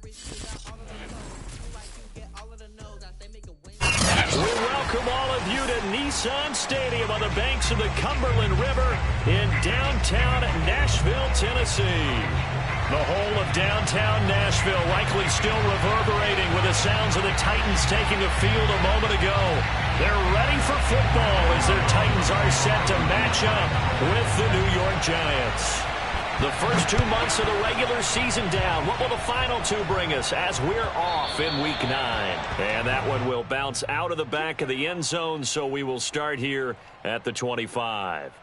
We welcome all of you to Nissan Stadium on the banks of the Cumberland River in downtown Nashville, Tennessee. The whole of downtown Nashville likely still reverberating with the sounds of the Titans taking the field a moment ago. They're ready for football as their Titans are set to match up with the New York Giants. The first 2 months of the regular season down. What will the final two bring us as we're off in Week 9? And that one will bounce out of the back of the end zone, so we will start here at the 25.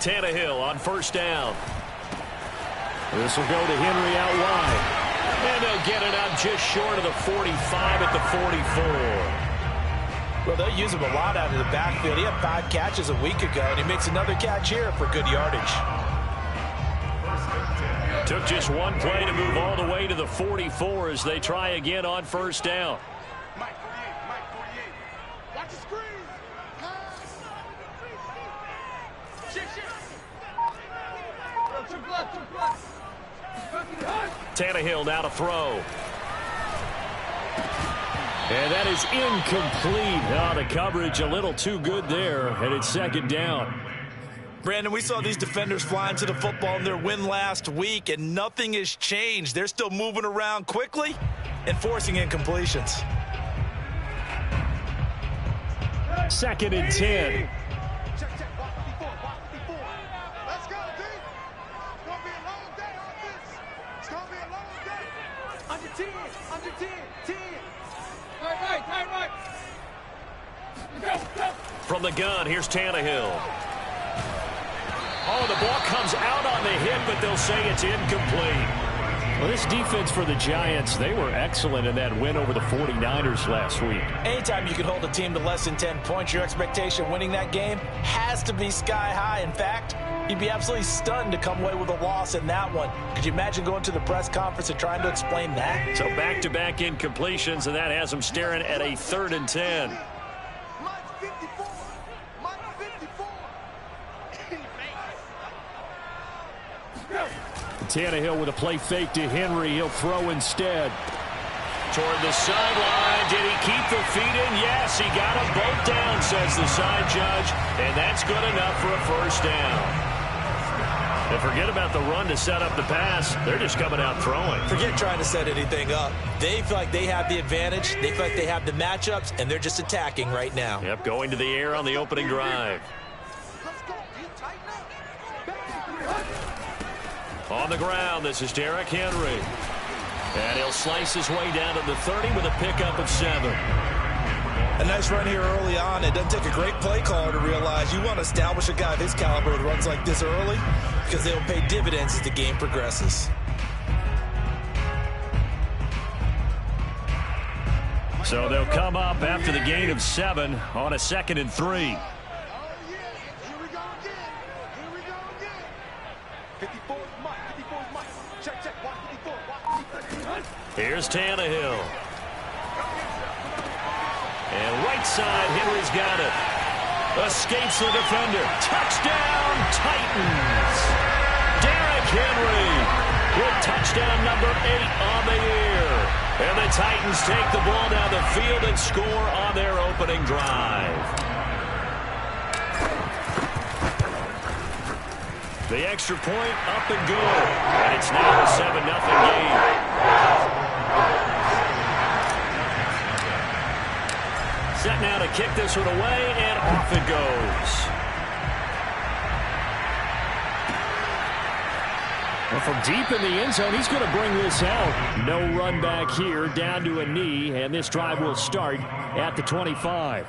Tannehill on first down. This will go to Henry out wide. And they'll get it out just short of the 45 at the 44. Well, they'll use him a lot out of the backfield. He had 5 catches a week ago, and he makes another catch here for good yardage. Took just one play to move all the way to the 44 as they try again on first down. Mike 48. Watch the screen. Tannehill now to throw. And that is incomplete. Oh, the coverage a little too good there, and it's second down. Brandon, we saw these defenders flying to the football in their win last week, and nothing has changed. They're still moving around quickly and forcing incompletions. Second and 10. Let's go, D. It's going to be a long day on this. It's going to be a long day. Under 10. 10. Right. Go. From the gun, here's Tannehill. Oh, the ball comes out on the hit, but they'll say it's incomplete. Well, this defense for the Giants, they were excellent in that win over the 49ers last week. Anytime you can hold a team to less than 10 points, your expectation winning that game has to be sky high. In fact, you'd be absolutely stunned to come away with a loss in that one. Could you imagine going to the press conference and trying to explain that? So back-to-back incompletions, and that has them staring at a 3rd and 10. Tannehill with a play fake to Henry. He'll throw instead. Toward the sideline. Did he keep the feet in? Yes, he got them both down, says the side judge. And that's good enough for a first down. And forget about the run to set up the pass. They're just coming out throwing. Forget trying to set anything up. They feel like they have the advantage. They feel like they have the matchups, and they're just attacking right now. Yep, going to the air on the opening drive. On the ground, this is Derrick Henry. And he'll slice his way down to the 30 with a pickup of 7. A nice run here early on. It doesn't take a great play caller to realize you want to establish a guy of his caliber that runs like this early because they'll pay dividends as the game progresses. So they'll come up after the gain of 7 on a 2nd and 3. Here's Tannehill. And right side, Henry's got it. Escapes the defender. Touchdown, Titans. Derrick Henry with touchdown number 8 on the year. And the Titans take the ball down the field and score on their opening drive. The extra point up and good. And it's now a 7-0 game. Set now to kick this one away, and off it goes. Well, from deep in the end zone, he's going to bring this out. No run back here, down to a knee, and this drive will start at the 25.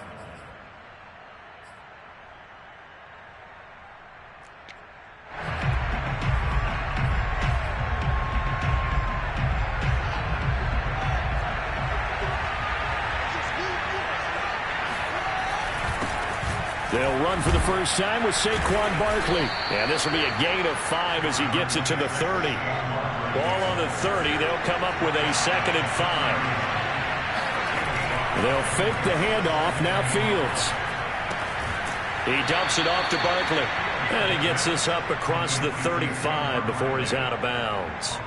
They'll run for the first time with Saquon Barkley. And this will be a gain of 5 as he gets it to the 30. Ball on the 30. They'll come up with a 2nd and 5. They'll fake the handoff. Now Fields. He dumps it off to Barkley. And he gets this up across the 35 before he's out of bounds.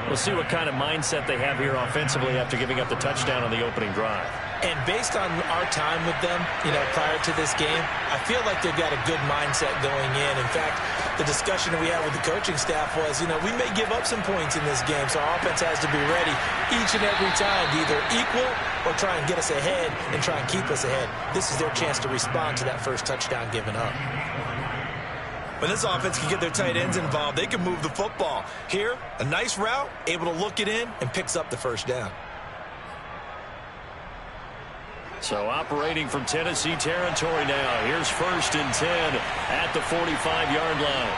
We'll see what kind of mindset they have here offensively after giving up the touchdown on the opening drive. And based on our time with them, prior to this game, I feel like they've got a good mindset going in. In fact, the discussion that we had with the coaching staff was, we may give up some points in this game, so our offense has to be ready each and every time to either equal or try and get us ahead and try and keep us ahead. This is their chance to respond to that first touchdown given up. When this offense can get their tight ends involved, they can move the football. Here, a nice route, able to look it in, and picks up the first down. So operating from Tennessee territory now. Here's 1st and 10 at the 45-yard line.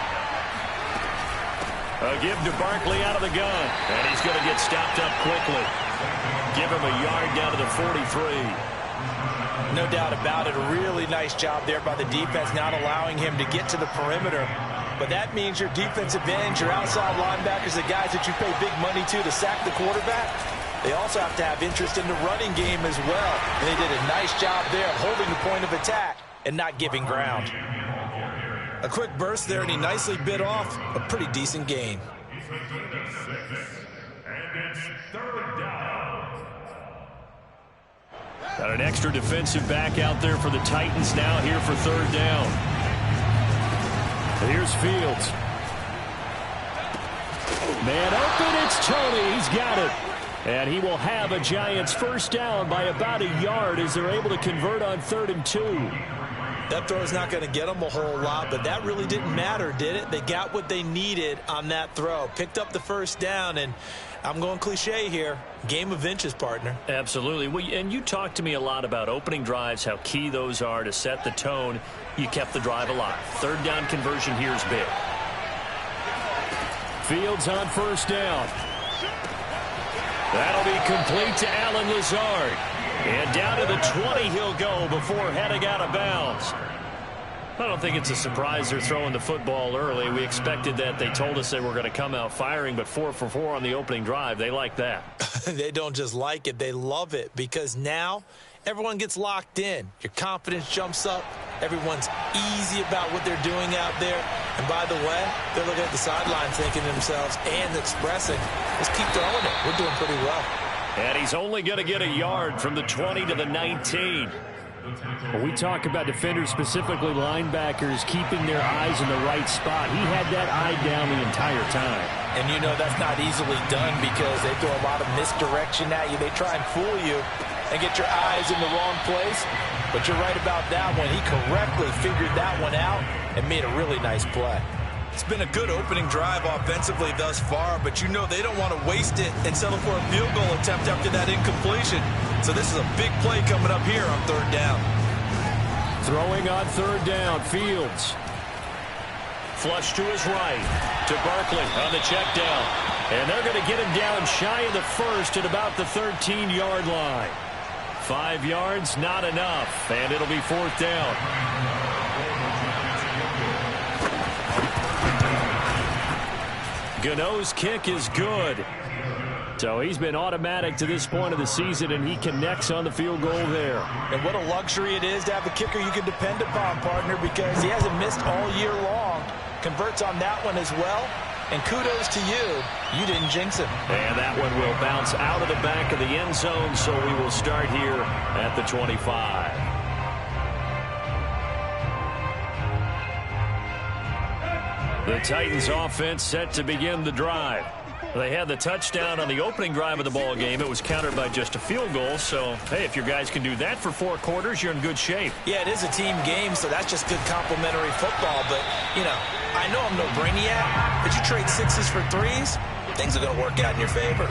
A give to Barkley out of the gun. And he's going to get stopped up quickly. Give him a yard down to the 43. No doubt about it. A really nice job there by the defense, not allowing him to get to the perimeter. But that means your defensive ends, your outside linebackers, the guys that you pay big money to sack the quarterback, they also have to have interest in the running game as well. And they did a nice job there of holding the point of attack and not giving ground. A quick burst there, and he nicely bit off a pretty decent gain. Got an extra defensive back out there for the Titans now here for 3rd down. Here's Fields. Man open, it's Tony. He's got it. And he will have a Giants first down by about a yard as they're able to convert on 3rd and 2. That throw is not going to get them a whole lot, but that really didn't matter, did it? They got what they needed on that throw. Picked up the first down, and I'm going cliche here. Game of inches, partner. Absolutely. Well, and you talked to me a lot about opening drives, how key those are to set the tone. You kept the drive alive. 3rd down conversion here is big. Fields on 1st down. That'll be complete to Allen Lazard. And down to the 20 he'll go before heading out of bounds. I don't think it's a surprise they're throwing the football early. We expected that. They told us they were going to come out firing, but 4 for 4 on the opening drive. They like that. They don't just like it. They love it because now everyone gets locked in. Your confidence jumps up. Everyone's easy about what they're doing out there. And by the way, they're looking at the sideline thinking to themselves and expressing, let's keep throwing it. We're doing pretty well. And he's only going to get a yard from the 20 to the 19. When we talk about defenders, specifically linebackers, keeping their eyes in the right spot, he had that eye down the entire time. And that's not easily done because they throw a lot of misdirection at you. They try and fool you and get your eyes in the wrong place. But you're right about that one. He correctly figured that one out and made a really nice play. It's been a good opening drive offensively thus far, but they don't want to waste it and settle for a field goal attempt after that incompletion. So this is a big play coming up here on 3rd down. Throwing on 3rd down, Fields. Flush to his right to Barkley on the check down. And they're going to get him down shy of the 1st at about the 13-yard line. 5 yards, not enough, and it'll be 4th down. Gano's kick is good. So he's been automatic to this point of the season, and he connects on the field goal there. And what a luxury it is to have a kicker you can depend upon, partner, because he hasn't missed all year long. Converts on that one as well. And kudos to you. You didn't jinx him. And that one will bounce out of the back of the end zone, so we will start here at the 25. The Titans offense set to begin the drive. They had the touchdown on the opening drive of the ball game. It was countered by just a field goal. So, hey, if your guys can do that for 4 quarters, you're in good shape. Yeah, it is a team game, so that's just good complimentary football. But, I know I'm no brainiac, but you trade 6s for 3s, things are going to work out in your favor.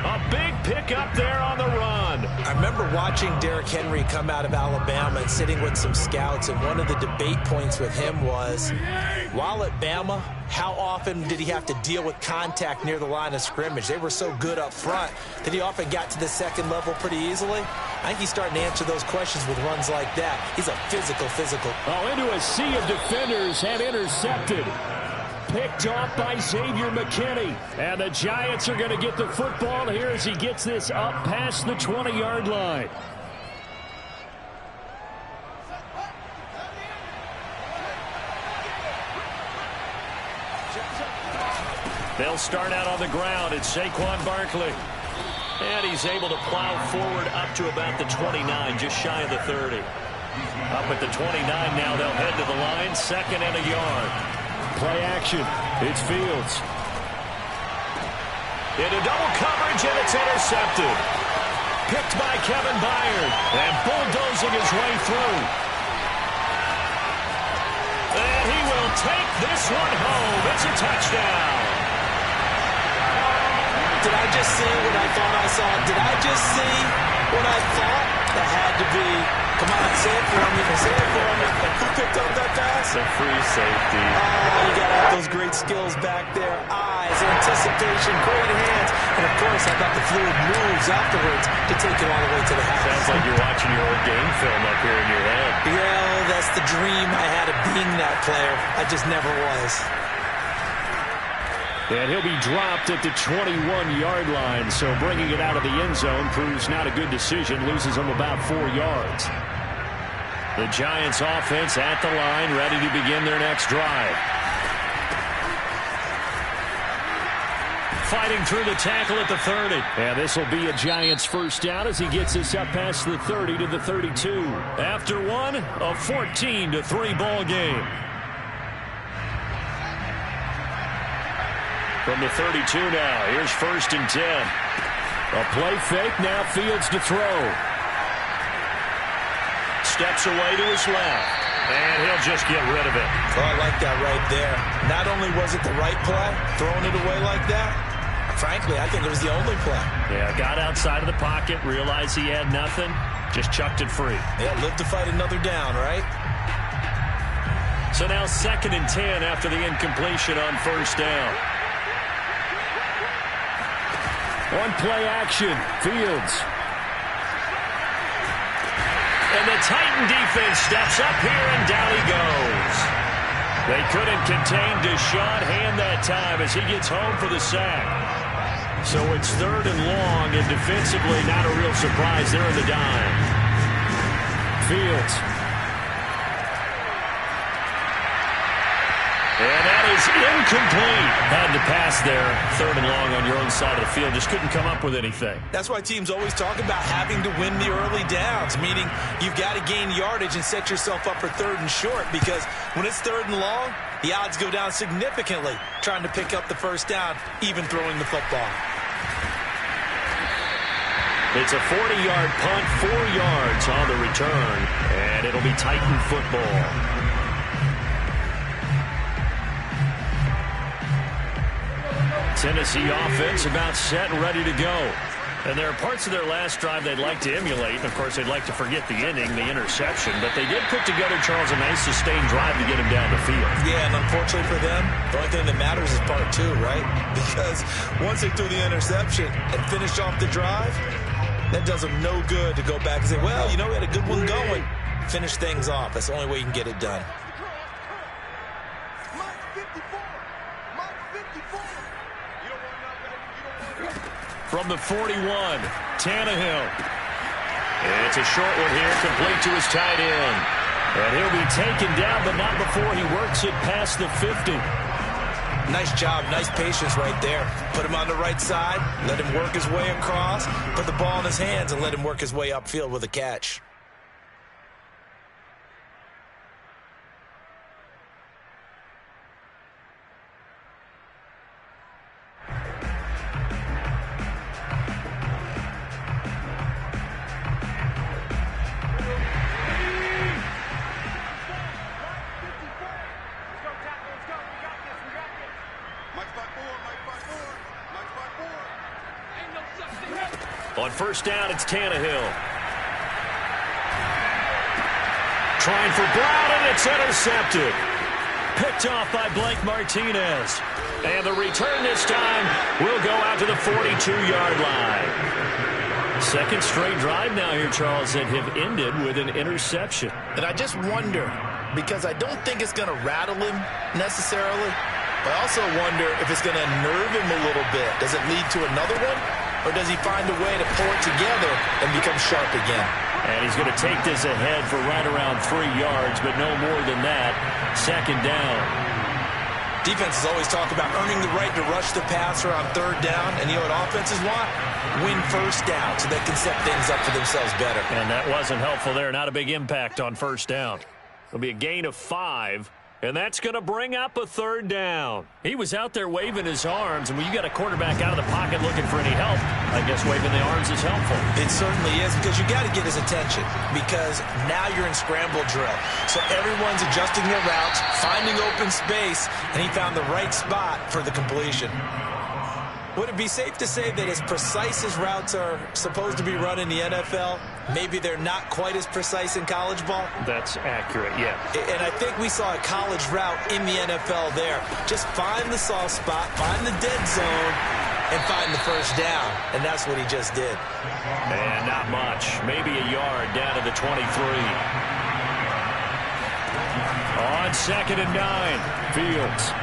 A big pickup there on the run. I remember watching Derrick Henry come out of Alabama and sitting with some scouts, and one of the debate points with him was, while at Bama, how often did he have to deal with contact near the line of scrimmage? They were so good up front that he often got to the second level pretty easily. I think he's starting to answer those questions with runs like that. He's a physical. Oh, into a sea of defenders and intercepted. Picked off by Xavier McKinney. And the Giants are going to get the football here as he gets this up past the 20-yard line. They'll start out on the ground. It's Saquon Barkley. And he's able to plow forward up to about the 29, just shy of the 30. Up at the 29 now, they'll head to the line, 2nd and a yard. Play action. It's Fields. Into double coverage, and it's intercepted. Picked by Kevin Byard, and bulldozing his way through. And he will take this one home. It's a touchdown. Did I just see what I thought I saw? Did I just see what I thought? That had to be. Come on, say it for me. Say it for me. Who picked up that pass? The free safety. Oh, you got to have those great skills back there. Eyes, anticipation, great hands. And, of course, I got the fluid moves afterwards to take it all the way to the house. Sounds like you're watching your old game film up here in your head. Yeah, that's the dream I had of being that player. I just never was. And he'll be dropped at the 21-yard line, so bringing it out of the end zone proves not a good decision, loses him about 4 yards. The Giants offense at the line, ready to begin their next drive. Fighting through the tackle at the 30. And this will be a Giants first down as he gets this up past the 30 to the 32. After one, a 14-3 ball game. From the 32 now, here's 1st and 10. A play fake, now Fields to throw. Steps away to his left, and he'll just get rid of it. Oh, I like that right there. Not only was it the right play, throwing it away like that, frankly, I think it was the only play. Yeah, got outside of the pocket, realized he had nothing, just chucked it free. Yeah, live to fight another down, right? So now 2nd and 10 after the incompletion on 1st down. One play action, Fields. And the Titan defense steps up here, and down he goes. They couldn't contain Deshaun Hand that time as he gets home for the sack. So it's 3rd and long, and defensively not a real surprise. They're in the dime. Fields. And that is incomplete. Had to pass there. 3rd and long on your own side of the field. Just couldn't come up with anything. That's why teams always talk about having to win the early downs, meaning you've got to gain yardage and set yourself up for 3rd and short, because when it's 3rd and long, the odds go down significantly trying to pick up the first down, even throwing the football. It's a 40-yard punt, 4 yards on the return, and it'll be Titan football. Tennessee offense about set and ready to go. And there are parts of their last drive they'd like to emulate. Of course, they'd like to forget the ending, the interception. But they did put together, Charles, a nice sustained drive to get him down the field. Yeah, and unfortunately for them, the only thing that matters is part 2, right? Because once they threw the interception and finished off the drive, that does them no good to go back and say, well, you know, we had a good one going. Finish things off. That's the only way you can get it done. From the 41, Tannehill. It's a short one here, complete to his tight end. And he'll be taken down, but not before he works it past the 50. Nice job, nice patience right there. Put him on the right side, let him work his way across, put the ball in his hands, and let him work his way upfield with a catch. On first down, it's Tannehill. Trying for Brown, and it's intercepted. Picked off by Blake Martinez. And the return this time will go out to the 42-yard line. Second straight drive now here, Charles, that have ended with an interception. And I just wonder, because I don't think it's going to rattle him necessarily, but I also wonder if it's going to nerve him a little bit. Does it lead to another one? Or does he find a way to pull it together and become sharp again? And he's going to take this ahead for right around 3 yards, but no more than that. Second down. Defenses always talk about earning the right to rush the passer on third down. And you know what offenses want? Win first down so they can set things up for themselves better. And that wasn't helpful there. Not a big impact on first down. It'll be a gain of 5. And that's going to bring up a third down. He was out there waving his arms, and when you got a quarterback out of the pocket looking for any help, I guess waving the arms is helpful. It certainly is, because you got to get his attention, because now you're in scramble drill. So everyone's adjusting their routes, finding open space, and he found the right spot for the completion. Would it be safe to say that as precise as routes are supposed to be run in the NFL, maybe they're not quite as precise in college ball? That's accurate, yeah. And I think we saw a college route in the NFL there. Just find the soft spot, find the dead zone, and find the first down. And that's what he just did. And not much. Maybe a yard down to the 23. On 2nd and 9, Fields.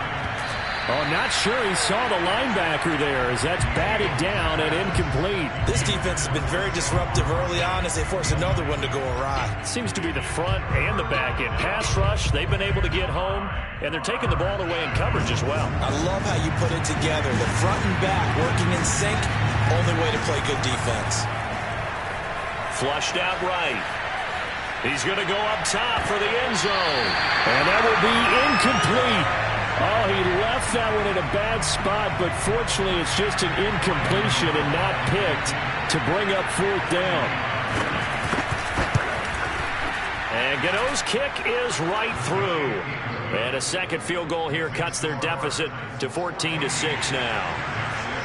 Oh, not sure he saw the linebacker there as that's batted down and incomplete. This defense has been very disruptive early on as they force another one to go awry. Seems to be the front and the back end. Pass rush, they've been able to get home, and they're taking the ball away in coverage as well. I love how you put it together. The front and back working in sync, only way to play good defense. Flushed out right. He's going to go up top for the end zone. And that will be incomplete. Oh, he left that one in a bad spot, but fortunately it's just an incompletion and not picked to bring up fourth down. And Gano's kick is right through. And a second field goal here cuts their deficit to 14-6 now.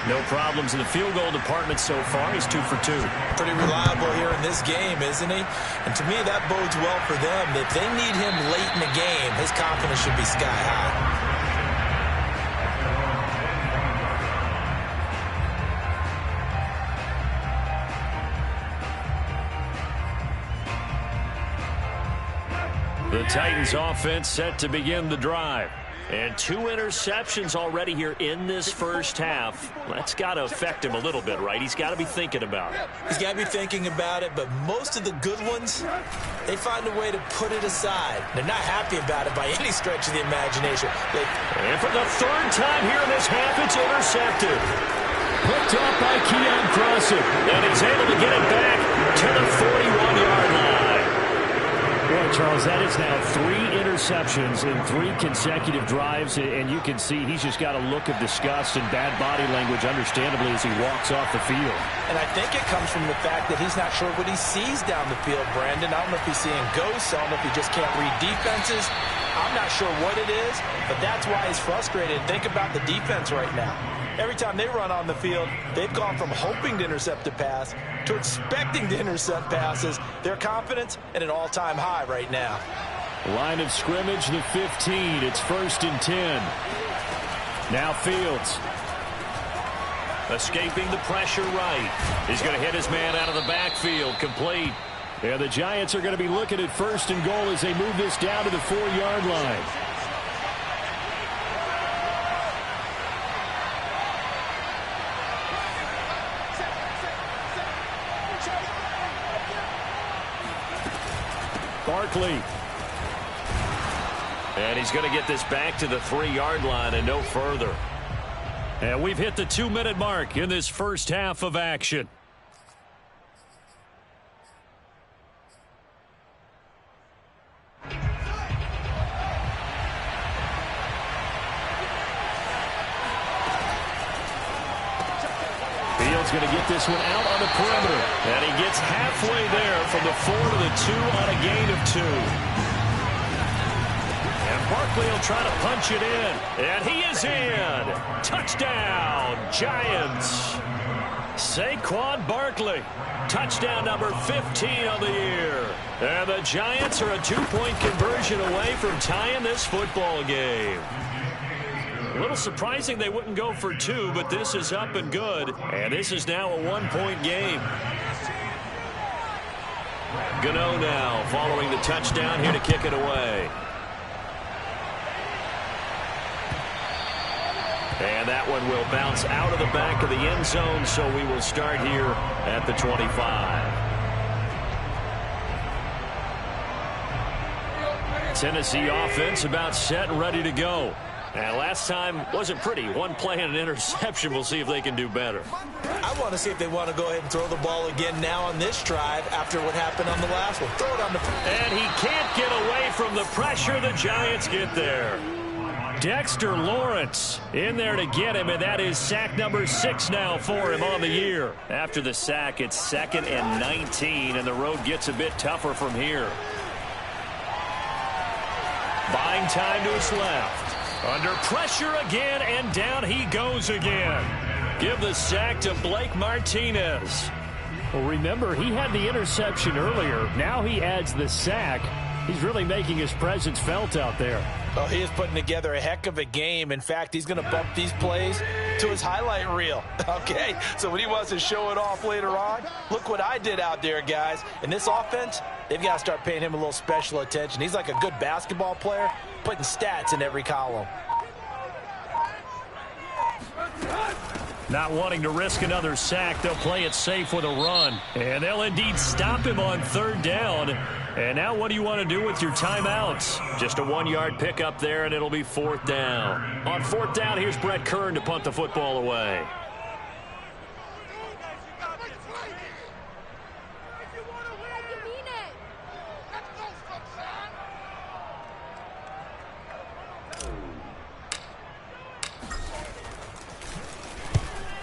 No problems in the field goal department so far. He's 2 for 2. Pretty reliable here in this game, isn't he? And to me, that bodes well for them. If they need him late in the game, his confidence should be sky high. The Titans offense set to begin the drive. And 2 interceptions already here in this first half. That's got to affect him a little bit, right? He's got to be thinking about it. He's got to be thinking about it, but most of the good ones, they find a way to put it aside. They're not happy about it by any stretch of the imagination. And for the 3rd time here in this half, it's intercepted. Picked up by Keon Crossan. And he's able to get it back to the 41-yard line. Boy, Charles, that is now 3 interceptions in 3 consecutive drives, and you can see he's just got a look of disgust and bad body language, understandably, as he walks off the field. And I think it comes from the fact that he's not sure what he sees down the field, Brandon. I don't know if he's seeing ghosts. I don't know if he just can't read defenses. I'm not sure what it is, but that's why he's frustrated. Think about the defense right now. Every time they run on the field, they've gone from hoping to intercept a pass to expecting to intercept passes. Their confidence at an all-time high right now. Line of scrimmage, the 15. It's 1st and 10. Now Fields. Escaping the pressure right. He's going to hit his man out of the backfield. Complete. Yeah, the Giants are going to be looking at 1st and goal as they move this down to the 4-yard line. Barkley. And he's going to get this back to the 3-yard line and no further. And we've hit the 2-minute mark in this first half of action. Fields going to get this one out on the perimeter. And he gets halfway there from the 4 to the 2 on a gain of 2. And Barkley will try to punch it in. And he is in. Touchdown, Giants. Saquon Barkley, touchdown number 15 on the year. And the Giants are a 2-point conversion away from tying this football game. A little surprising they wouldn't go for 2, but this is up and good. And this is now a 1-point game. Gano now following the touchdown here to kick it away. And that one will bounce out of the back of the end zone, so we will start here at the 25. Tennessee offense about set and ready to go. And last time wasn't pretty. One play and an interception. We'll see if they can do better. I want to see if they want to go ahead and throw the ball again now on this drive after what happened on the last one. Throw it on the... And he can't get away from the pressure. The Giants get there. Dexter Lawrence in there to get him, and that is sack number 6 now for him on the year. After the sack, it's 2nd and 19, and the road gets a bit tougher from here. Buying time to his left. Under pressure again, and down he goes again. Give the sack to Blake Martinez. Well, remember, he had the interception earlier. Now he adds the sack. He's really making his presence felt out there. Oh, he is putting together a heck of a game. In fact, he's going to bump these plays to his highlight reel. Okay, so when he wants to show it off later on, look what I did out there, guys. In this offense, they've got to start paying him a little special attention. He's like a good basketball player, putting stats in every column. Not wanting to risk another sack, they'll play it safe with a run. And they'll indeed stop him on 3rd down. And now what do you want to do with your timeouts? Just a 1-yard pickup there, and it'll be 4th down. On 4th down, here's Brett Kern to punt the football away.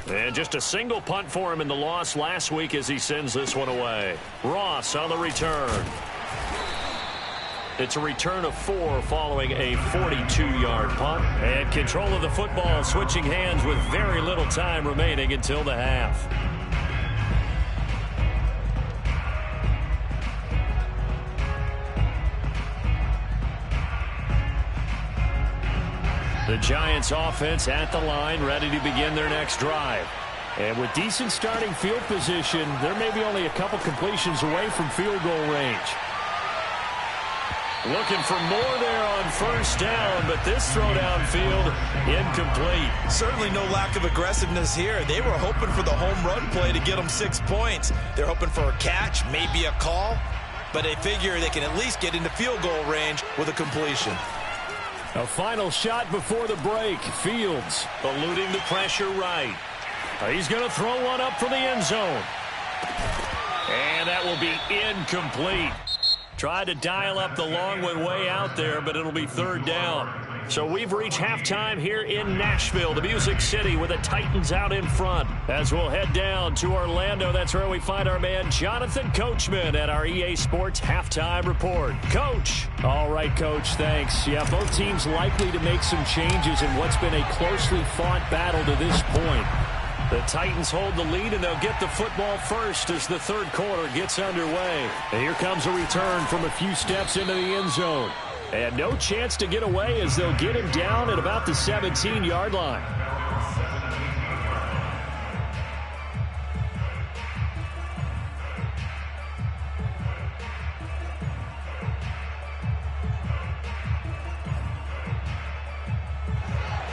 And just a single punt for him in the loss last week as he sends this one away. Ross on the return. It's a return of 4 following a 42-yard punt. And control of the football switching hands with very little time remaining until the half. The Giants offense at the line, ready to begin their next drive. And with decent starting field position, there may be only a couple completions away from field goal range. Looking for more there on 1st down, but this throw downfield incomplete. Certainly no lack of aggressiveness here. They were hoping for the home run play to get them 6 points. They're hoping for a catch, maybe a call, but they figure they can at least get into field goal range with a completion. A final shot before the break. Fields eluding the pressure right. He's going to throw one up for the end zone. And that will be incomplete. Tried to dial up the long one way out there, but it'll be 3rd down. So we've reached halftime here in Nashville, the Music City, with the Titans out in front. As we'll head down to Orlando, that's where we find our man Jonathan Coachman at our EA Sports Halftime Report. Coach. All right, Coach, thanks. Yeah, both teams likely to make some changes in what's been a closely fought battle to this point. The Titans hold the lead, and they'll get the football first as the 3rd quarter gets underway. And here comes a return from a few steps into the end zone. And no chance to get away as they'll get him down at about the 17-yard line.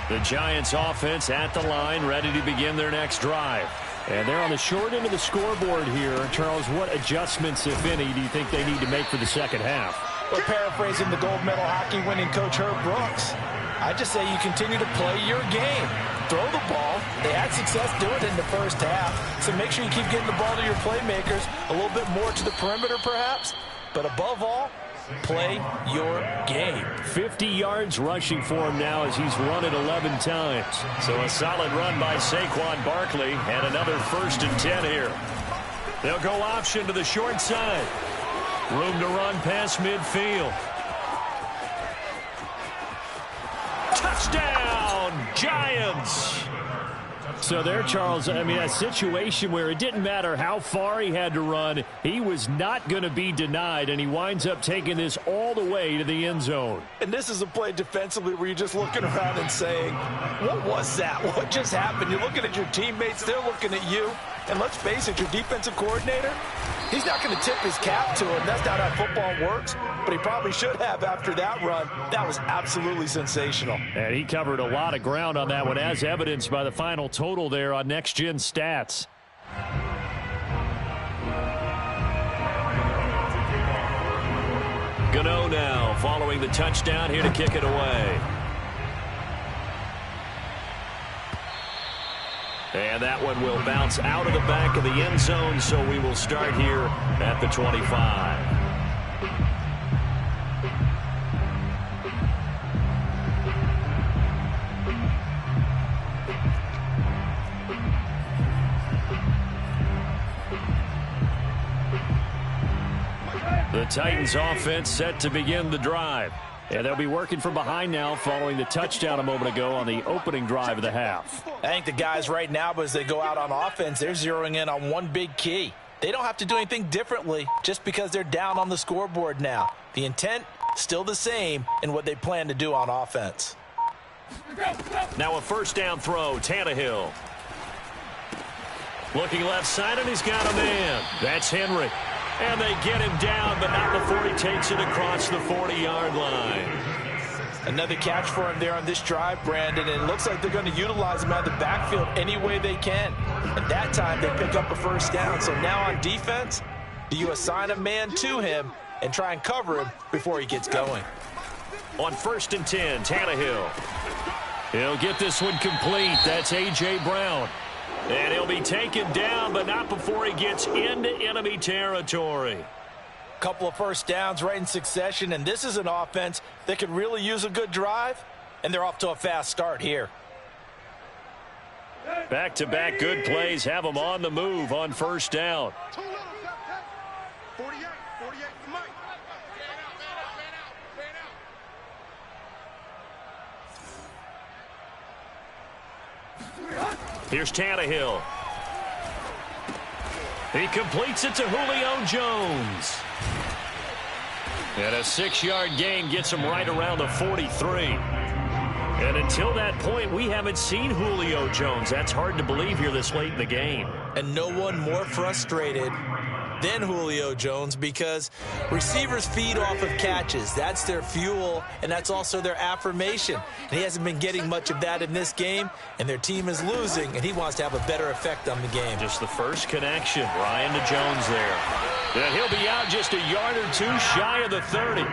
The Giants offense at the line, ready to begin their next drive. And they're on the short end of the scoreboard here. Charles, what adjustments, if any, do you think they need to make for the second half? Well, paraphrasing the gold medal hockey winning coach Herb Brooks, I just say you continue to play your game. Throw the ball. They had success doing it in the first half. So make sure you keep getting the ball to your playmakers, a little bit more to the perimeter perhaps. But above all, play your game. 50 yards rushing for him now as he's run it 11 times. So a solid run by Saquon Barkley and another 1st and 10 here. They'll go option to the short side. Room to run past midfield. Touchdown, Giants! So there, Charles, I mean, a situation where it didn't matter how far he had to run, he was not going to be denied, and he winds up taking this all the way to the end zone. And this is a play defensively where you're just looking around and saying, what was that? What just happened? You're looking at your teammates, they're looking at you. And let's face it, your defensive coordinator, he's not going to tip his cap to him. That's not how football works, but he probably should have after that run. That was absolutely sensational. And he covered a lot of ground on that one, as evidenced by the final total there on Next Gen Stats. Gano now following the touchdown here to kick it away. And that one will bounce out of the back of the end zone, so we will start here at the 25. The Titans offense set to begin the drive. And they'll be working from behind now following the touchdown a moment ago on the opening drive of the half. I think the guys right now, as they go out on offense, they're zeroing in on one big key. They don't have to do anything differently just because they're down on the scoreboard now. The intent, still the same in what they plan to do on offense. Now a first down throw, Tannehill. Looking left side, and he's got a man. That's Henry. And they get him down, but not before he takes it across the 40-yard line. Another catch for him there on this drive, Brandon, and it looks like they're going to utilize him out of the backfield any way they can. And that time they pick up a first down. So now on defense, do you assign a man to him and try and cover him before he gets going? On 1st and 10, Tannehill. He'll get this one complete. That's A.J. Brown. And he'll be taken down, but not before he gets into enemy territory. Couple of first downs right in succession, and this is an offense that could really use a good drive, and they're off to a fast start here. Back-to-back good plays have them on the move on first down. 48 for Mike. Here's Tannehill. He completes it to Julio Jones. And a 6-yard gain gets him right around the 43. And until that point, we haven't seen Julio Jones. That's hard to believe here this late in the game. And no one more frustrated than Julio Jones, because receivers feed off of catches. That's their fuel, and that's also their affirmation. And he hasn't been getting much of that in this game, and their team is losing, and he wants to have a better effect on the game. Just the first connection. Ryan to Jones there. And he'll be out just a yard or two shy of the 30.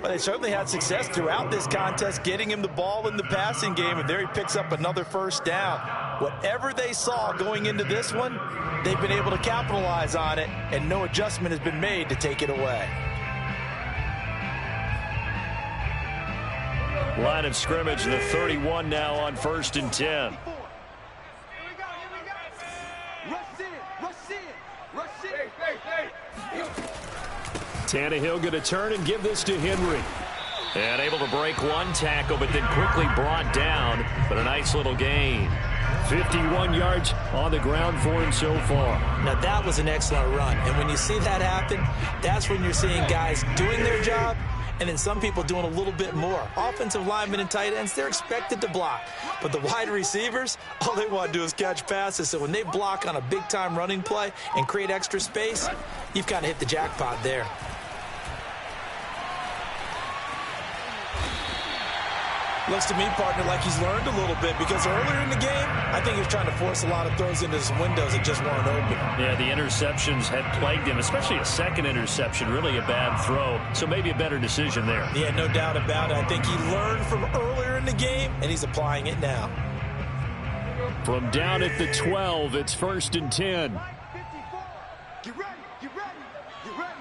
Well, they certainly had success throughout this contest getting him the ball in the passing game, and there he picks up another first down. Whatever they saw going into this one, they've been able to capitalize on it, and no adjustment has been made to take it away. Line of scrimmage, the 31 now on 1st and 10. Tannehill going to turn and give this to Henry. And able to break one tackle, but then quickly brought down. But a nice little gain. 51 yards on the ground for him so far. Now, that was an excellent run. And when you see that happen, that's when you're seeing guys doing their job, and then some people doing a little bit more. Offensive linemen and tight ends, they're expected to block. But the wide receivers, all they want to do is catch passes. So when they block on a big-time running play and create extra space, you've kind of hit the jackpot there. Looks to me, partner, like he's learned a little bit, because earlier in the game, I think he was trying to force a lot of throws into his windows that just weren't open. Yeah, the interceptions had plagued him, especially a second interception, really a bad throw. So maybe a better decision there. Yeah, no doubt about it. I think he learned from earlier in the game, and he's applying it now. From down at the 12, it's 1st and 10. Get ready, get ready, get ready.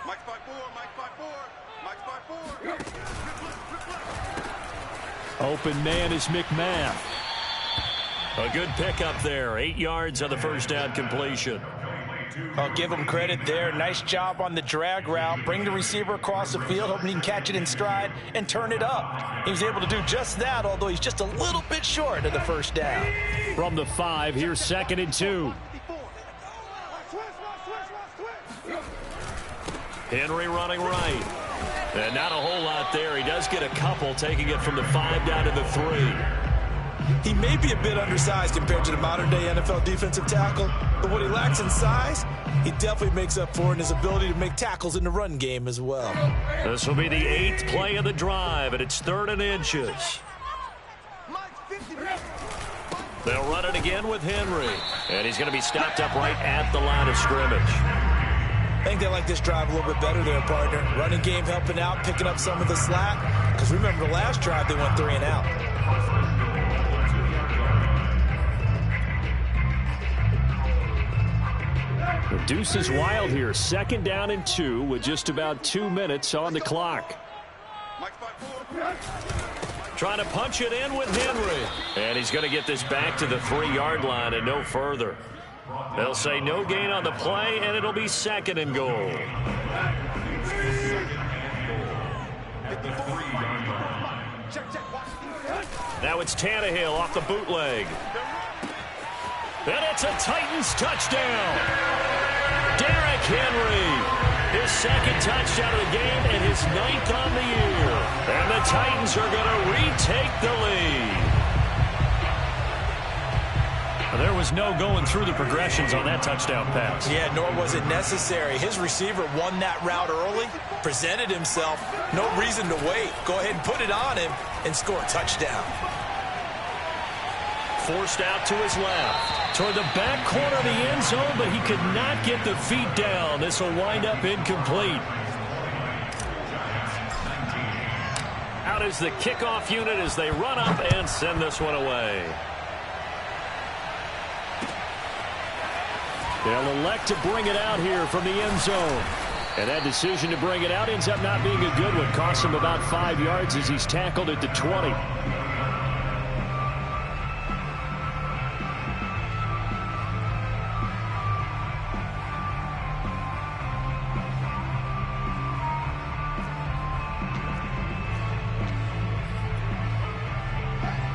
Mike's 5-4, Mike's 5-4, Mike's 5-4. Open man is McMath. A good pickup there. 8 yards on the first down completion. I'll give him credit there. Nice job on the drag route. Bring the receiver across the field, hoping he can catch it in stride and turn it up. He was able to do just that, although he's just a little bit short of the first down. From the 5, here's 2nd and 2. Henry running right. And not a whole lot there. He does get a couple, taking it from the 5 down to the 3. He may be a bit undersized compared to the modern-day NFL defensive tackle, but what he lacks in size, he definitely makes up for in his ability to make tackles in the run game as well. This will be the 8th play of the drive, and it's 3rd and inches. They'll run it again with Henry, and he's going to be stopped up right at the line of scrimmage. I think they like this drive a little bit better there, partner. Running game helping out, picking up some of the slack, because remember the last drive they went 3 and out. The deuce is wild here. 2nd down and 2 with just about 2 minutes on the clock. Trying to punch it in with Henry. And he's going to get this back to the 3-yard line and no further. They'll say no gain on the play, and it'll be 2nd and goal. Now it's Tannehill off the bootleg. And it's a Titans touchdown. Derrick Henry, his 2nd touchdown of the game and his 9th on the year. And the Titans are going to retake the lead. There was no going through the progressions on that touchdown pass. Yeah, nor was it necessary. His receiver won that route early, presented himself. No reason to wait. Go ahead and put it on him and score a touchdown. Forced out to his left. Toward the back corner of the end zone, but he could not get the feet down. This will wind up incomplete. Out is the kickoff unit as they run up and send this one away. They'll elect to bring it out here from the end zone. And that decision to bring it out ends up not being a good one. Costs him about 5 yards as he's tackled at the 20.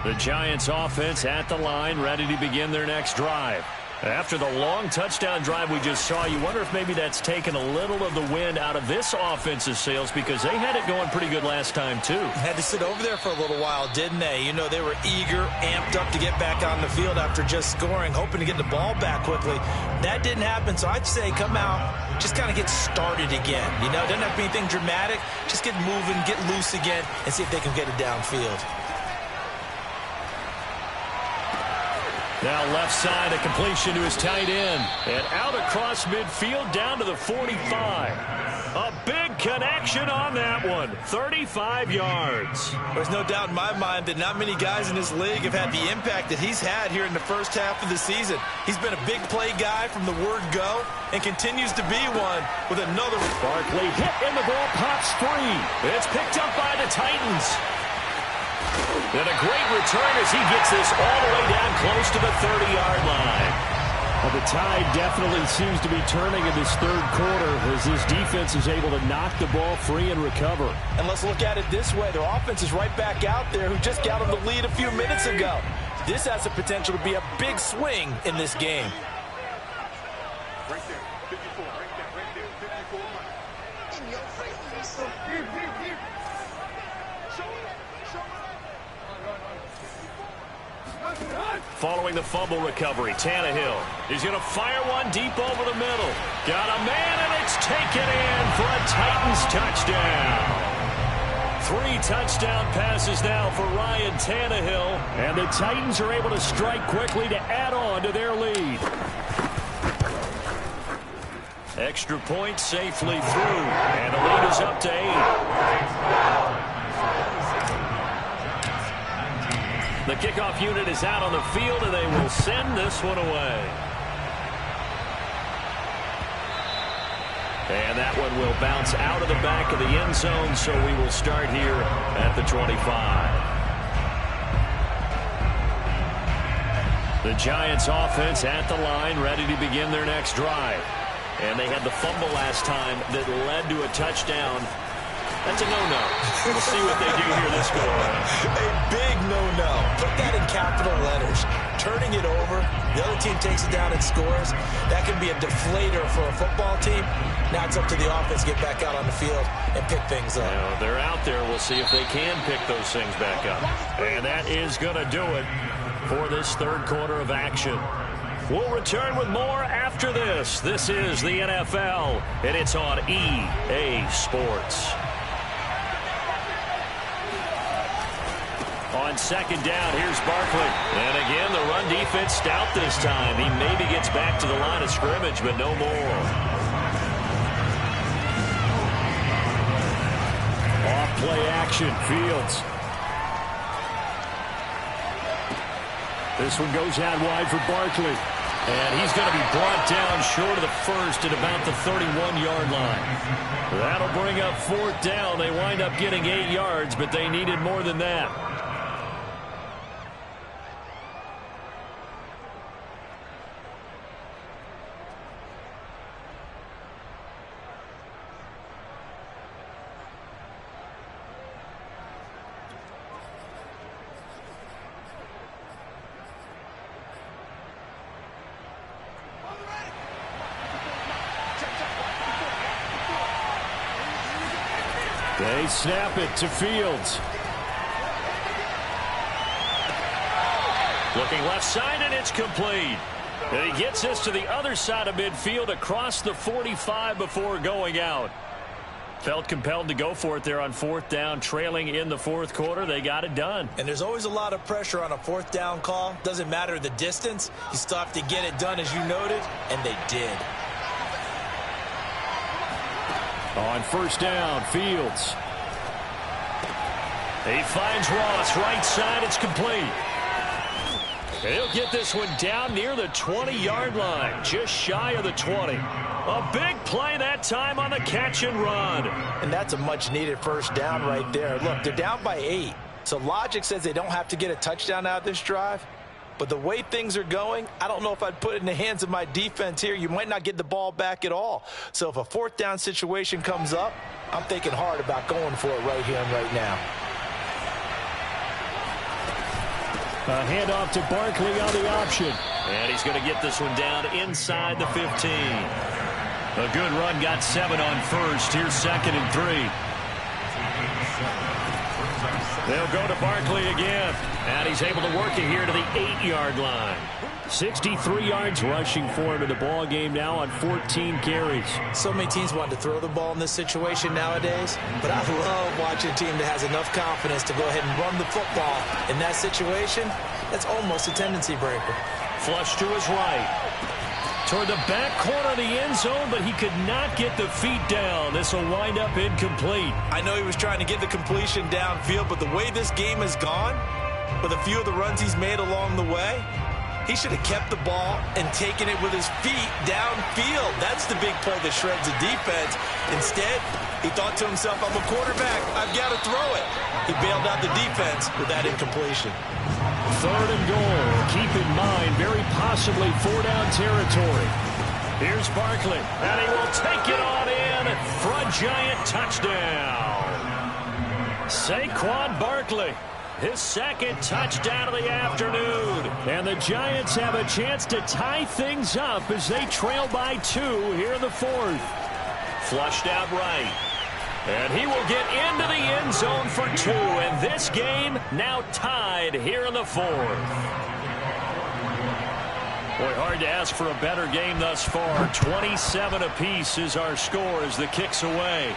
The Giants offense at the line, ready to begin their next drive. After the long touchdown drive we just saw, you wonder if maybe that's taken a little of the wind out of this offense's sails, because they had it going pretty good last time too. Had to sit over there for a little while, didn't they? You know, they were eager, amped up to get back on the field after just scoring, hoping to get the ball back quickly. That didn't happen, so I'd say come out, just kind of get started again. You know, doesn't have to be anything dramatic. Just get moving, get loose again, and see if they can get it downfield. Now left side, a completion to his tight end. And out across midfield down to the 45. A big connection on that one. 35 yards. There's no doubt in my mind that not many guys in this league have had the impact that he's had here in the first half of the season. He's been a big play guy from the word go and continues to be one with another. Barkley hit and the ball pops free. It's picked up by the Titans. And a great return as he gets this all the way down close to the 30-yard line. Well, the tide definitely seems to be turning in this third quarter as this defense is able to knock the ball free and recover. And let's look at it this way. Their offense is right back out there who just got them the lead a few minutes ago. This has the potential to be a big swing in this game. Right there, 54, right there, 54. In your face. Here. Show it. Following the fumble recovery, Tannehill. He's going to fire one deep over the middle. Got a man, and it's taken in for a Titans touchdown. 3 touchdown passes now for Ryan Tannehill, and the Titans are able to strike quickly to add on to their lead. Extra point safely through, and the lead is up to 8. The kickoff unit is out on the field, and they will send this one away. And that one will bounce out of the back of the end zone, so we will start here at the 25. The Giants offense at the line, ready to begin their next drive. And they had the fumble last time that led to a touchdown. That's a no-no. We'll see what they do here this go-around. A big no-no. Put that in capital letters. Turning it over, the other team takes it down and scores. That can be a deflator for a football team. Now it's up to the offense to get back out on the field and pick things up. Well, they're out there. We'll see if they can pick those things back up. And that is going to do it for this third quarter of action. We'll return with more after this. This is the NFL, and it's on EA Sports. On second down, here's Barkley. And again, the run defense stout this time. He maybe gets back to the line of scrimmage, but no more. Off play action, Fields. This one goes out wide for Barkley. And he's going to be brought down short of the first at about the 31-yard line. That'll bring up fourth down. They wind up getting 8 yards, but they needed more than that. They snap it to Fields. Looking left side, and it's complete. And he gets this to the other side of midfield across the 45 before going out. Felt compelled to go for it there on fourth down, trailing in the fourth quarter. They got it done. And there's always a lot of pressure on a fourth down call. Doesn't matter the distance. You still have to get it done, as you noted, and they did. On first down, Fields. He finds Ross, right side, it's complete. He'll get this one down near the 20-yard line, just shy of the 20. A big play that time on the catch and run. And that's a much-needed first down right there. Look, they're down by 8, so logic says they don't have to get a touchdown out of this drive. But the way things are going, I don't know if I'd put it in the hands of my defense here. You might not get the ball back at all. So if a fourth down situation comes up, I'm thinking hard about going for it right here and right now. A handoff to Barkley on the option. And he's going to get this one down inside the 15. A good run, got 7 on first. Here's second and 3. They'll go to Barkley again. And he's able to work it here to the 8-yard line. 63 yards rushing for him in the ball game now on 14 carries. So many teams want to throw the ball in this situation nowadays, but I love watching a team that has enough confidence to go ahead and run the football. In that situation, that's almost a tendency breaker. Flush to his right. Toward the back corner of the end zone, but he could not get the feet down. This will wind up incomplete. I know he was trying to get the completion downfield, but the way this game has gone, with a few of the runs he's made along the way, he should have kept the ball and taken it with his feet downfield. That's the big play that shreds the defense. Instead, he thought to himself, I'm a quarterback, I've got to throw it. He bailed out the defense with that incompletion. Third and goal. Keep in mind, very possibly 4-down territory. Here's Barkley, and he will take it on in for a giant touchdown. Saquon Barkley, his second touchdown of the afternoon. And the Giants have a chance to tie things up as they trail by 2 here in the fourth. Flushed out right. And he will get into the end zone for 2. And this game now tied here in the fourth. Boy, hard to ask for a better game thus far. 27 apiece is our score as the kick's away.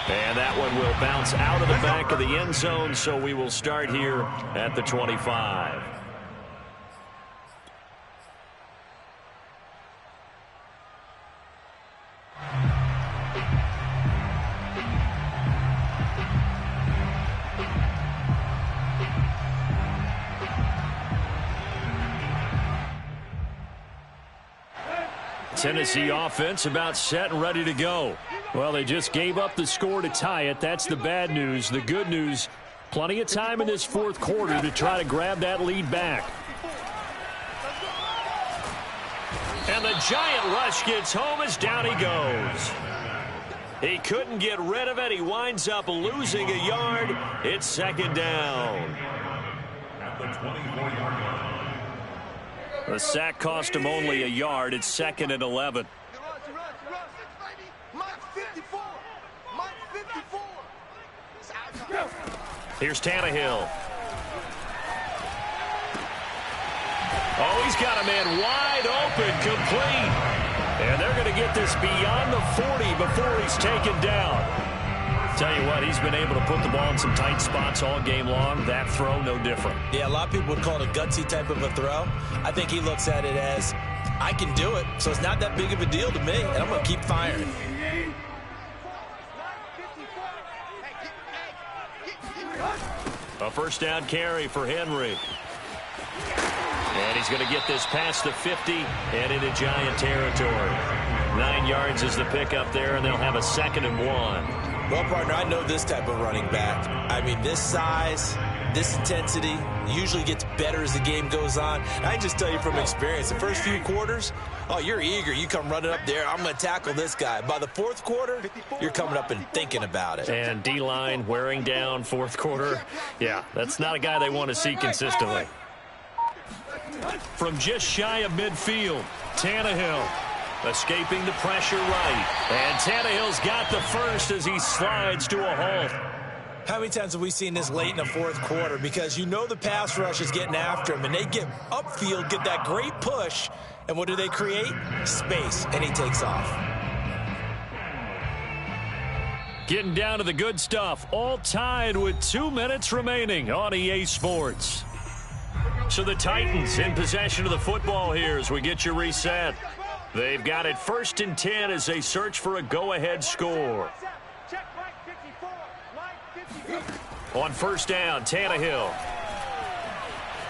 And that one will bounce out of the back of the end zone, so we will start here at the 25. Tennessee offense about set and ready to go. Well, they just gave up the score to tie it. That's the bad news. The good news, plenty of time in this fourth quarter to try to grab that lead back. And the giant rush gets home as down he goes. He couldn't get rid of it. He winds up losing a yard. It's second down. At the 24-yard line. The sack cost him only a yard. It's second and 11. Here's Tannehill. Oh, he's got a man wide open, complete. And they're going to get this beyond the 40 before he's taken down. Tell you what, he's been able to put the ball in some tight spots all game long. That throw, no different. Yeah, a lot of people would call it a gutsy type of a throw. I think he looks at it as, I can do it, so it's not that big of a deal to me, and I'm going to keep firing. A first down carry for Henry. And he's going to get this past the 50 and into Giant territory. 9 yards is the pickup there, and they'll have a second and 1. Well, partner, I know this type of running back. I mean, this size, this intensity usually gets better as the game goes on. And I can just tell you from experience, the first few quarters, oh, you're eager. You come running up there, I'm going to tackle this guy. By the fourth quarter, you're coming up and thinking about it. And D-line wearing down fourth quarter. Yeah, that's not a guy they want to see consistently. From just shy of midfield, Tannehill escaping the pressure right. And Tannehill's got the first as he slides to a halt. How many times have we seen this late in the fourth quarter? Because you know the pass rush is getting after him, and they get upfield, get that great push, and what do they create? Space, and he takes off. Getting down to the good stuff, all tied with 2 minutes remaining on EA Sports. So the Titans in possession of the football here as we get you reset. They've got it 1st and 10 as they search for a go-ahead score. On first down, Tannehill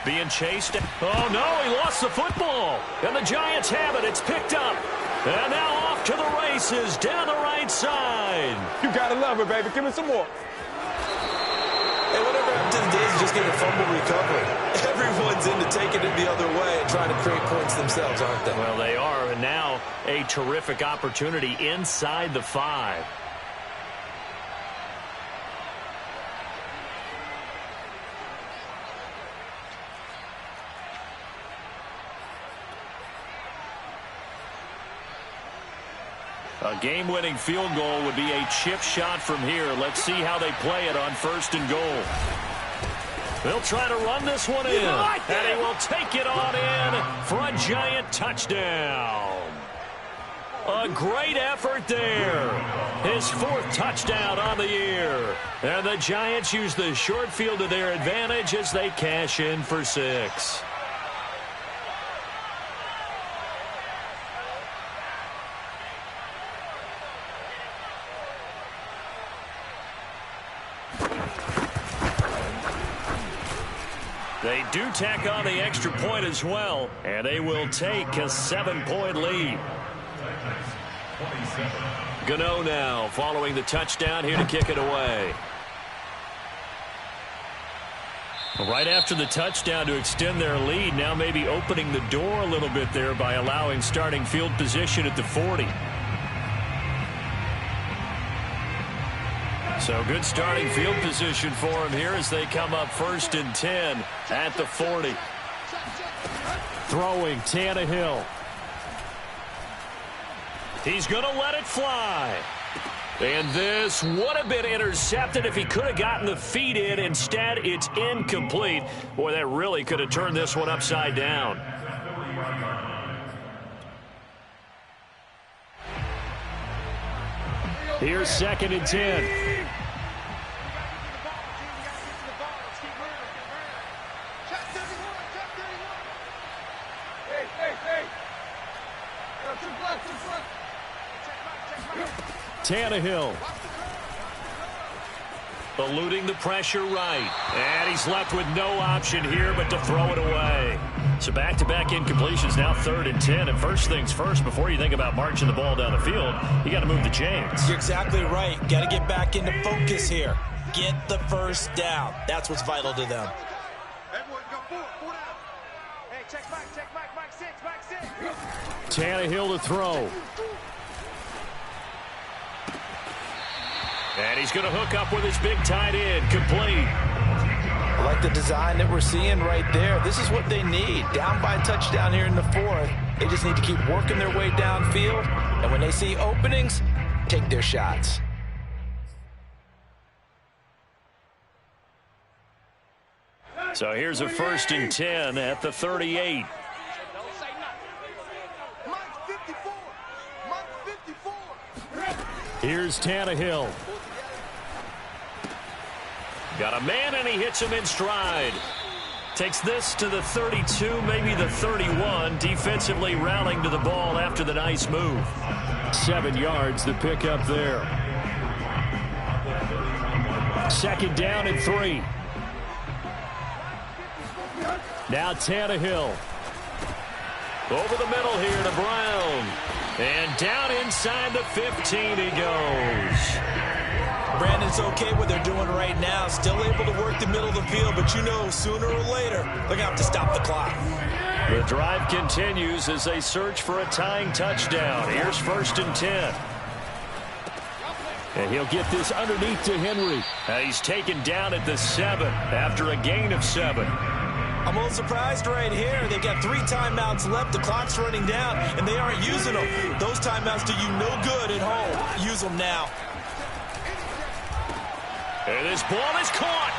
being chased. Oh, no, he lost the football. And the Giants have it. It's picked up. And now off to the races down the right side. You gotta love it, baby. Give me some more. Hey, whatever happened to the days of just getting a fumble recovery? Everyone's into taking it the other way and trying to create points themselves, aren't they? Well, they are, and now a terrific opportunity inside the 5. A game-winning field goal would be a chip shot from here. Let's see how they play it on 1st and goal. They'll try to run this one in, and he will take it on in for a Giant touchdown. A great effort there. His 4th touchdown on the year. And the Giants use the short field to their advantage as they cash in for 6. They do tack on the extra point as well, and they will take a 7-point lead. Gano now following the touchdown here to kick it away. Right after the touchdown to extend their lead, now maybe opening the door a little bit there by allowing starting field position at the 40. So good starting field position for him here as they come up 1st and 10 at the 40. Throwing Tannehill. He's going to let it fly. And this would have been intercepted if he could have gotten the feet in. Instead, it's incomplete. Boy, that really could have turned this one upside down. Here's 2nd and 10. Tannehill eluding the pressure right, and he's left with no option here but to throw it away. So back-to-back incompletions, now 3rd and 10. And first things first, before you think about marching the ball down the field, you got to move the chains. You're exactly right. Got to get back into focus here. Get the first down. That's what's vital to them. Tannehill to throw. And he's going to hook up with his big tight end. Complete. I like the design that we're seeing right there. This is what they need. Down by a touchdown here in the fourth. They just need to keep working their way downfield. And when they see openings, take their shots. So here's a 1st and 10 at the 38. Here's Tannehill. Got a man, and he hits him in stride. Takes this to the 32, maybe the 31. Defensively rallying to the ball after the nice move. 7 yards, the pickup there. 2nd down and 3. Now Tannehill. Over the middle here to Brown. And down inside the 15 he goes. Brandon's okay what they're doing right now. Still able to work the middle of the field, but you know sooner or later they're going to have to stop the clock. The drive continues as they search for a tying touchdown. Here's 1st and 10. And he'll get this underneath to Henry. He's taken down at the 7 after a gain of 7. I'm a little surprised right here. They've got 3 timeouts left. The clock's running down, and they aren't using them. Those timeouts do you no good at home. Use them now. And this ball is caught.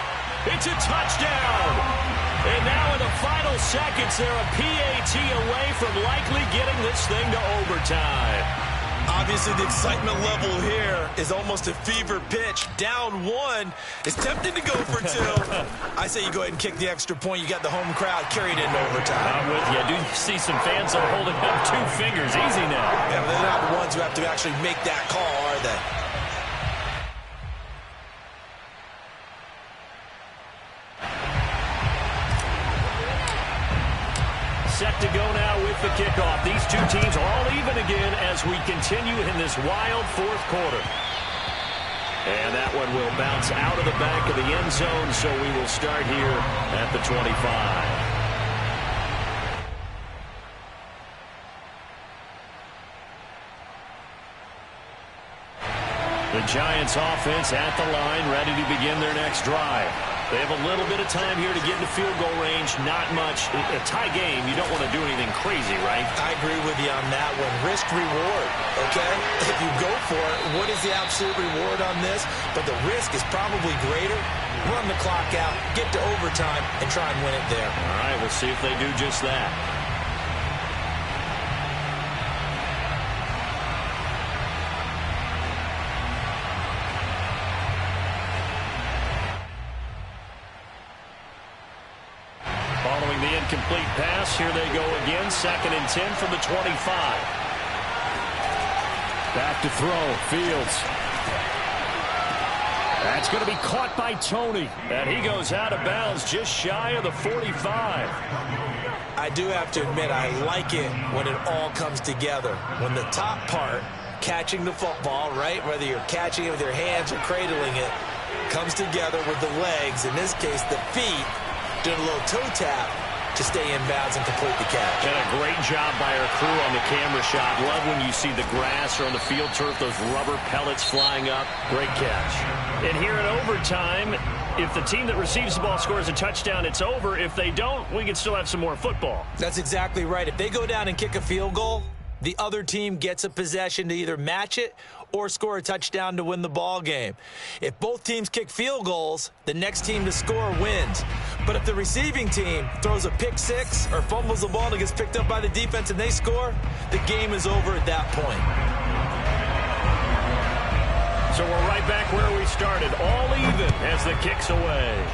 It's a touchdown. And now in the final seconds, they're a PAT away from likely getting this thing to overtime. Obviously, the excitement level here is almost a fever pitch. Down 1. It's tempting to go for 2. I say you go ahead and kick the extra point. You got the home crowd carried into overtime. I'm with you. I do see some fans are holding up 2 fingers. Easy now. Yeah, but they're not the ones who have to actually make that call, are they? Set to go now with the kickoff. These 2 teams all even again as we continue in this wild 4th quarter. And that one will bounce out of the back of the end zone, so we will start here at the 25. The Giants offense at the line, ready to begin their next drive. They have a little bit of time here to get into field goal range. Not much. A tie game, you don't want to do anything crazy, right? I agree with you on that one. Risk reward, okay? If you go for it, what is the absolute reward on this? But the risk is probably greater. Run the clock out, get to overtime, and try and win it there. All right, we'll see if they do just that. Following the incomplete pass, here they go again. 2nd and 10 from the 25. Back to throw, Fields. That's going to be caught by Tony. And he goes out of bounds just shy of the 45. I do have to admit, I like it when it all comes together. When the top part, catching the football, right, whether you're catching it with your hands or cradling it, comes together with the legs, in this case the feet, doing a little toe tap to stay in bounds and complete the catch. And a great job by our crew on the camera shot. Love when you see the grass or on the field turf, those rubber pellets flying up. Great catch. And here in overtime, if the team that receives the ball scores a touchdown, it's over. If they don't, we can still have some more football. That's exactly right. If they go down and kick a field goal, the other team gets a possession to either match it or score a touchdown to win the ball game. If both teams kick field goals, the next team to score wins. But if the receiving team throws a pick 6 or fumbles the ball and it gets picked up by the defense and they score, the game is over at that point. So we're right back where we started, all even as the kick's away.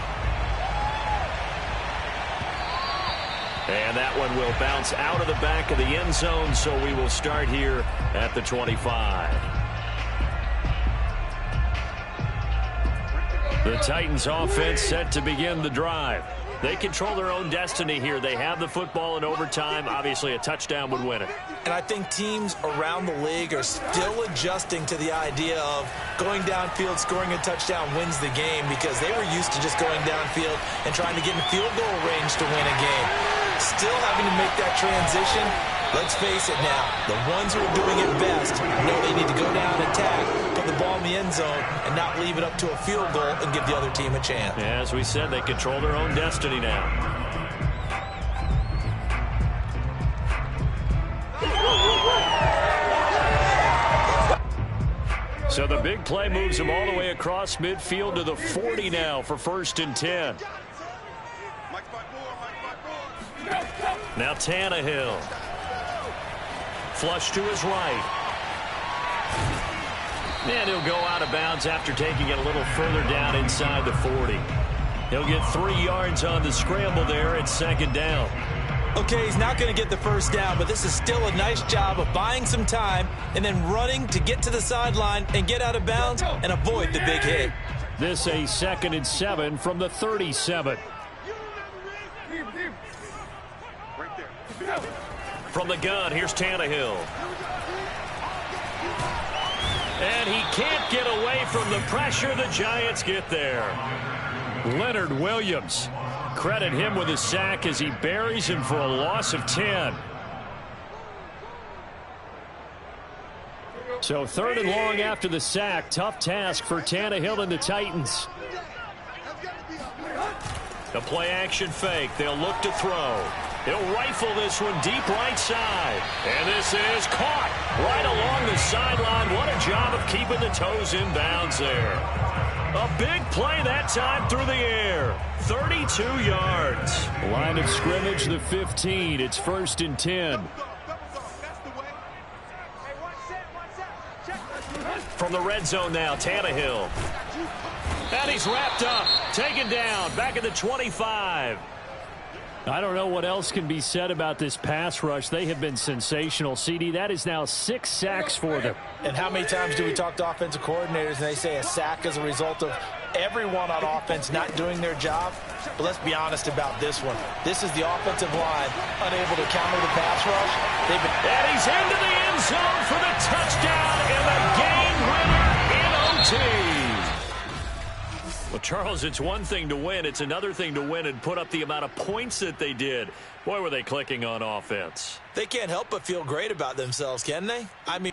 And that one will bounce out of the back of the end zone, so we will start here at the 25. The Titans offense set to begin the drive. They control their own destiny here. They have the football in overtime. Obviously, a touchdown would win it. And I think teams around the league are still adjusting to the idea of going downfield, scoring a touchdown wins the game, because they were used to just going downfield and trying to get in field goal range to win a game. Still having to make that transition. Let's face it now, the ones who are doing it best know they need to go down, attack, put the ball in the end zone, and not leave it up to a field goal and give the other team a chance. Yeah, as we said, they control their own destiny now. So the big play moves them all the way across midfield to the 40 now for 1st and 10. Now Tannehill. Flush to his right. And he'll go out of bounds after taking it a little further down inside the 40. He'll get 3 yards on the scramble there at 2nd down. Okay, he's not going to get the first down, but this is still a nice job of buying some time and then running to get to the sideline and get out of bounds and avoid the big hit. This a 2nd and 7 from the 37. From the gun, here's Tannehill. And he can't get away from the pressure. The Giants get there. Leonard Williams. Credit him with a sack as he buries him for a loss of 10. So 3rd and long after the sack. Tough task for Tannehill and the Titans. The play action fake. They'll look to throw. He'll rifle this one deep right side. And this is caught right along the sideline. What a job of keeping the toes in bounds there. A big play that time through the air. 32 yards. Line of scrimmage, the 15. It's 1st and 10. From the red zone now, Tannehill. And he's wrapped up. Taken down. Back at the 25. I don't know what else can be said about this pass rush. They have been sensational, CD. That is now 6 sacks for them. And how many times do we talk to offensive coordinators and they say a sack is a result of everyone on offense not doing their job? But let's be honest about this one. This is the offensive line unable to counter the pass rush. And he's into the end zone for the touchdown and the game winner in OT. Well, Charles, it's one thing to win. It's another thing to win and put up the amount of points that they did. Boy, were they clicking on offense. They can't help but feel great about themselves, can they? I mean...